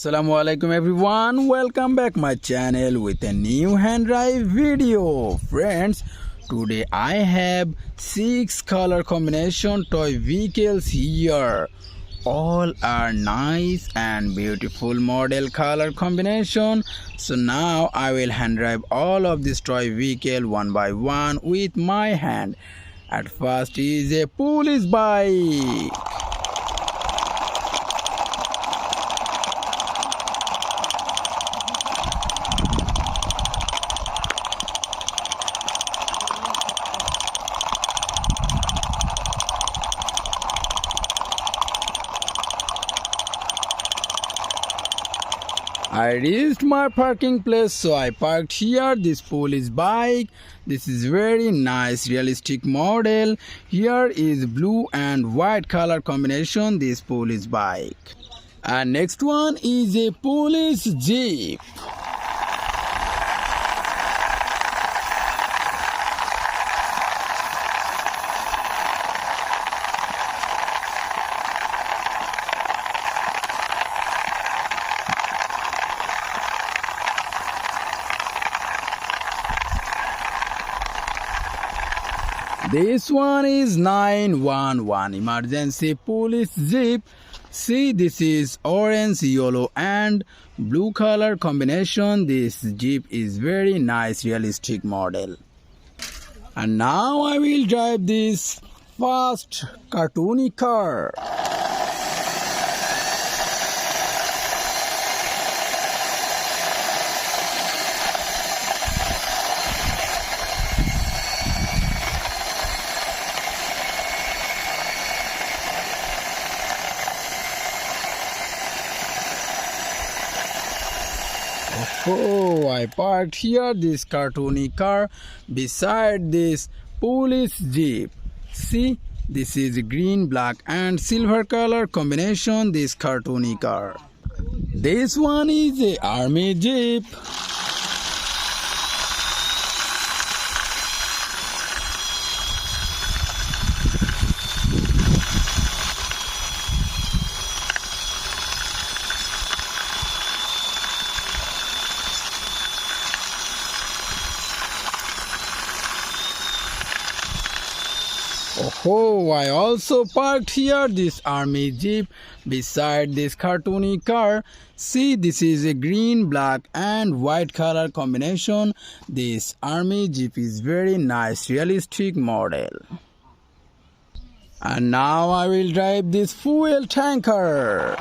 Assalamualaikum everyone, welcome back my channel with a new hand drive video. Friends, today I have 6 color combination toy vehicles here. All are nice and beautiful model color combination. So now I will hand drive all of this toy vehicle one by one with my hand. At first is a police bike. I reached my parking place, so I parked here. This police bike. This is very nice realistic model. Here is blue and white color combination, this police bike. And next one is a police jeep. This one is 911 emergency police jeep. See, this is orange, yellow and blue color combination. This jeep is very nice realistic model. And now I will drive this fast cartoony car. Oh, I parked here this cartoony car beside this police jeep. See, this is green, black and silver color combination, this cartoony car. This one is a army jeep. Oh, I also parked here this army jeep beside this cartoony car. See, this is a green, black and white color combination. This army jeep is very nice realistic model. And now I will drive this fuel tanker.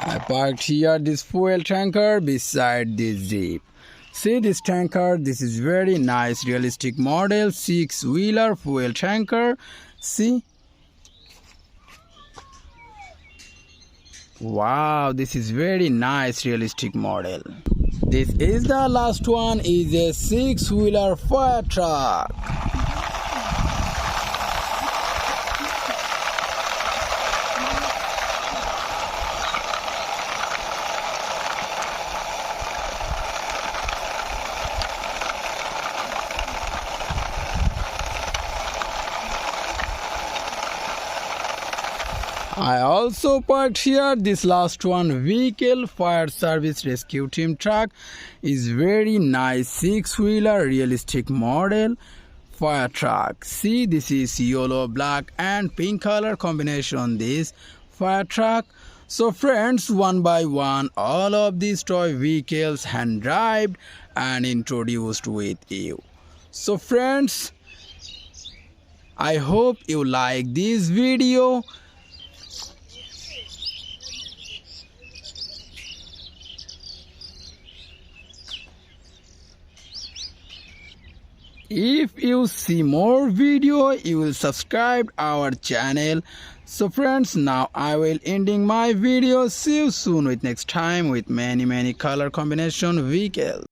I parked here this fuel tanker beside this jeep. See this tanker, this is very nice realistic model, 6-wheeler fuel tanker. See. Wow, this is very nice realistic model. This is the last one, is a 6-wheeler fire truck. I also parked here this last one vehicle fire service rescue team truck is very nice 6-wheeler realistic model fire truck. See, this is yellow, black and pink color combination this fire truck. So friends, one by one all of these toy vehicles hand drive and introduced with you. So friends, I hope you like this video. If you see more video, you will subscribe our channel. So friends, now I will ending my video. See you soon with next time with many color combination vehicles.